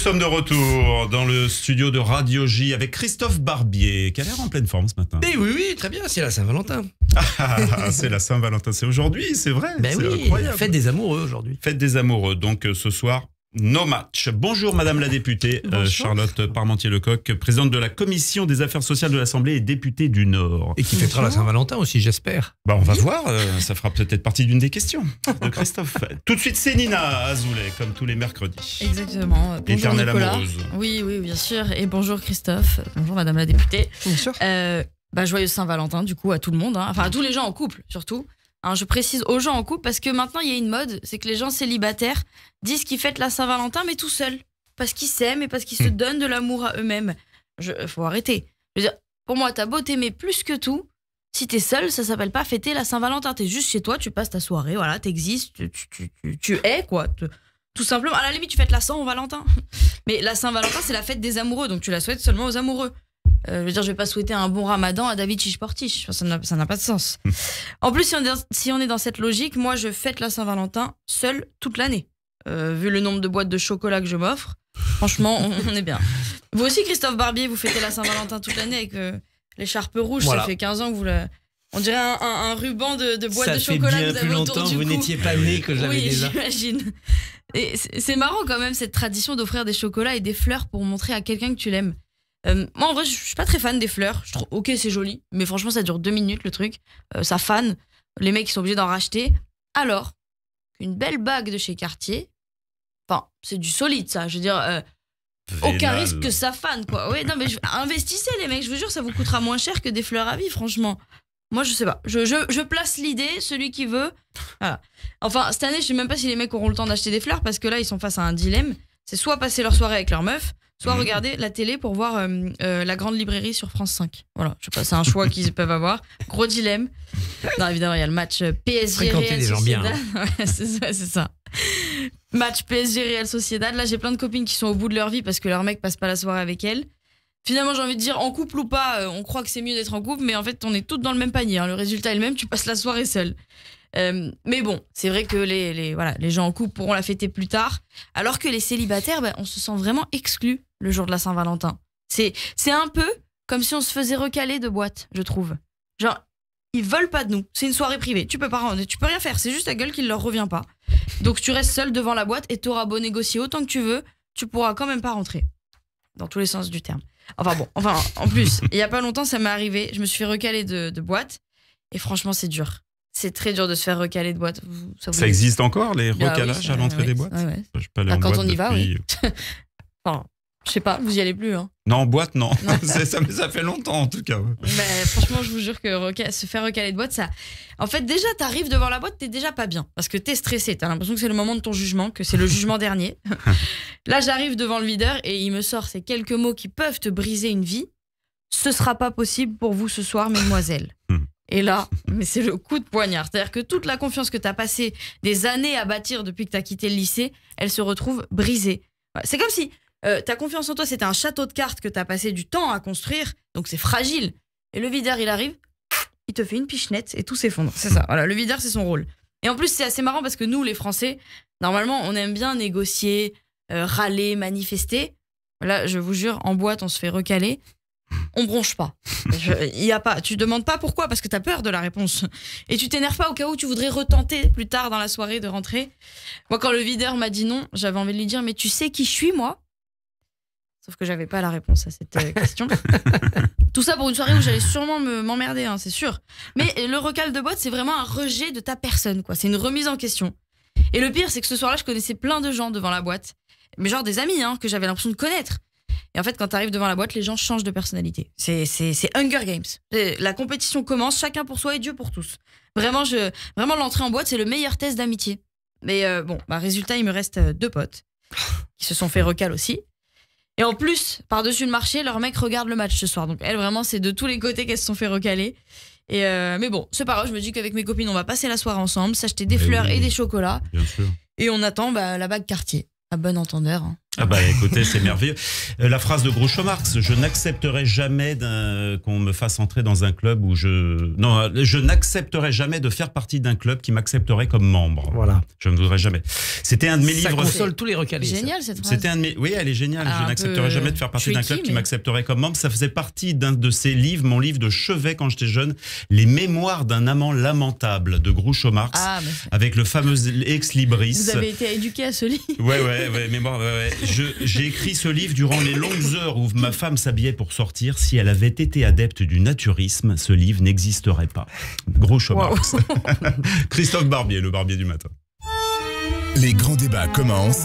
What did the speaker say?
sommes de retour dans le studio de Radio J avec Christophe Barbier, qui a l'air en pleine forme ce matin. Mais oui, très bien, c'est la Saint-Valentin. C'est la Saint-Valentin, c'est aujourd'hui, c'est vrai. Ben c'est oui, incroyable. fête des amoureux aujourd'hui. Fête des amoureux, donc ce soir, no match. Bonjour Madame la députée, Charlotte Parmentier-Lecoq, présidente de la Commission des affaires sociales de l'Assemblée et députée du Nord. Et qui fêtera la Saint-Valentin aussi, j'espère. Bah on va voir, ça fera peut-être partie d'une des questions de Christophe. Tout de suite, c'est Nina Azoulay, comme tous les mercredis. Exactement. Bonjour Éternelle Nicolas. amoureuse. Oui, bien sûr. Et bonjour Christophe. Bonjour Madame la députée. Bien sûr. Joyeuse Saint-Valentin du coup à tout le monde. Enfin à tous les gens en couple surtout. Hein, je précise aux gens en couple parce que maintenant il y a une mode, c'est que les gens célibataires disent qu'ils fêtent la Saint-Valentin mais tout seuls. Parce qu'ils s'aiment et parce qu'ils se donnent de l'amour à eux-mêmes. Faut arrêter. Je veux dire, pour moi, t'as beau t'aimer plus que tout. Si t'es seul, ça s'appelle pas fêter la Saint-Valentin. T'es juste chez toi, tu passes ta soirée, voilà, t'existes, tu es quoi. Tout simplement, à la limite, tu fêtes la Saint-Valentin. Mais la Saint-Valentin, c'est la fête des amoureux, donc tu la souhaites seulement aux amoureux. Je veux dire, je vais pas souhaiter un bon ramadan à David Chiche-Portiche. Ça n'a pas de sens. En plus, si on est dans cette logique, moi, je fête la Saint-Valentin seule toute l'année. Vu le nombre de boîtes de chocolat que je m'offre, franchement, on est bien. Vous aussi, Christophe Barbier, vous fêtez la Saint-Valentin toute l'année avec l'écharpe rouge. Voilà. Ça fait 15 ans que vous la... On dirait un ruban de boîte de chocolat que vous avez autour du cou. Ça fait bien plus longtemps, vous n'étiez pas né que je l'avais déjà. Oui, j'imagine. Et c'est marrant quand même, cette tradition d'offrir des chocolats et des fleurs pour montrer à quelqu'un que tu l'aimes. Moi, en vrai, je suis pas très fan des fleurs. Je trouve, ok, c'est joli, mais franchement, ça dure 2 minutes le truc. Ça fane. Les mecs, ils sont obligés d'en racheter. Alors, une belle bague de chez Cartier, enfin, c'est du solide, ça. Je veux dire, aucun risque que ça fane, quoi. Ouais, non, mais investissez, les mecs. Je vous jure, ça vous coûtera moins cher que des fleurs à vie, franchement. Moi, je sais pas. Je place l'idée, celui qui veut. Voilà. Enfin, cette année, je sais même pas si les mecs auront le temps d'acheter des fleurs parce que là, ils sont face à un dilemme. C'est soit passer leur soirée avec leur meuf, soit regarder la télé pour voir la grande librairie sur France 5. Voilà, je sais pas, c'est un choix qu'ils peuvent avoir. Gros dilemme. Non, évidemment, il y a le match PSG Real Sociedad. Ouais, c'est ça. Match PSG Real Sociedad. Là, j'ai plein de copines qui sont au bout de leur vie parce que leur mec passe pas la soirée avec elles. Finalement, j'ai envie de dire, en couple ou pas, on croit que c'est mieux d'être en couple, mais en fait, on est toutes dans le même panier. Hein. Le résultat est le même, tu passes la soirée seule. Mais bon, c'est vrai que les gens en couple pourront la fêter plus tard, alors que les célibataires, on se sent vraiment exclus le jour de la Saint-Valentin. C'est un peu comme si on se faisait recaler de boîte, je trouve. Genre, ils veulent pas de nous. C'est une soirée privée. Tu peux rien faire. C'est juste ta gueule qui ne leur revient pas. Donc tu restes seul devant la boîte et t'auras beau négocier autant que tu veux, tu pourras quand même pas rentrer. Dans tous les sens du terme. En plus, il y a pas longtemps, ça m'est arrivé. Je me suis fait recaler de boîte et franchement, c'est dur. C'est très dur de se faire recaler de boîte. Ça existe encore, les recalages à l'entrée des boîtes? Ouais. Je peux aller en quand boîte on y va, depuis... oui. Enfin, je sais pas, vous y allez plus. Hein. Non, en boîte, non. ça fait longtemps, en tout cas. Ouais. Mais franchement, je vous jure que se faire recaler de boîte, ça... En fait, déjà, t'arrives devant la boîte, t'es déjà pas bien. Parce que t'es stressé, t'as l'impression que c'est le moment de ton jugement, que c'est le jugement dernier. Là, j'arrive devant le videur et il me sort ces quelques mots qui peuvent te briser une vie. Ce sera pas possible pour vous ce soir, mesdemoiselles. Et là, mais c'est le coup de poignard. C'est-à-dire que toute la confiance que tu as passé des années à bâtir depuis que tu as quitté le lycée, elle se retrouve brisée. C'est comme si ta confiance en toi, c'était un château de cartes que tu as passé du temps à construire, donc c'est fragile. Et le videur, il arrive, il te fait une pichenette et tout s'effondre. C'est ça, voilà, le videur, c'est son rôle. Et en plus, c'est assez marrant parce que nous, les Français, normalement, on aime bien négocier, râler, manifester. Là, je vous jure, en boîte, on se fait recaler. On bronche pas. Tu demandes pas pourquoi, parce que t'as peur de la réponse. Et tu t'énerves pas au cas où tu voudrais retenter plus tard dans la soirée de rentrer. Moi, quand le videur m'a dit non, j'avais envie de lui dire, mais tu sais qui je suis, moi? Sauf que j'avais pas la réponse à cette question. Tout ça pour une soirée où j'allais sûrement m'emmerder, hein, c'est sûr. Mais le recal de boîte, c'est vraiment un rejet de ta personne, quoi. C'est une remise en question. Et le pire, c'est que ce soir-là, je connaissais plein de gens devant la boîte. Mais genre des amis, hein, que j'avais l'impression de connaître. Et en fait, quand tu arrives devant la boîte, les gens changent de personnalité. C'est Hunger Games. La compétition commence, chacun pour soi et Dieu pour tous. Vraiment, l'entrée en boîte, c'est le meilleur test d'amitié. Mais résultat, il me reste 2 potes qui se sont fait recal aussi. Et en plus, par-dessus le marché, leur mec regarde le match ce soir. Donc elle, vraiment, c'est de tous les côtés qu'elles se sont fait recaler. Et mais bon, c'est pas grave, je me dis qu'avec mes copines, on va passer la soirée ensemble, s'acheter des fleurs et des chocolats. Bien sûr. Et on attend la bague Cartier. À bon entendeur. Hein. Ah bah écoutez, c'est merveilleux. La phrase de Groucho Marx, je n'accepterai jamais qu'on me fasse entrer dans un club où je n'accepterai jamais de faire partie d'un club qui m'accepterait comme membre. Voilà. Je ne voudrais jamais. C'était un de mes Ça livres. console tous les recalés. Génial cette phrase. C'était un de mes... Oui, elle est géniale. Ah, je n'accepterai jamais de faire partie d'un club qui m'accepterait comme membre. Ça faisait partie d'un de ces livres, mon livre de chevet quand j'étais jeune, Les Mémoires d'un amant lamentable de Groucho Marx, avec le fameux ex libris. Vous avez été éduqué à ce livre. Ouais, mémoire. Ouais. J'ai écrit ce livre durant les longues heures où ma femme s'habillait pour sortir. Si elle avait été adepte du naturisme, ce livre n'existerait pas. Groucho Marx. Christophe Barbier, le barbier du matin. Les grands débats commencent.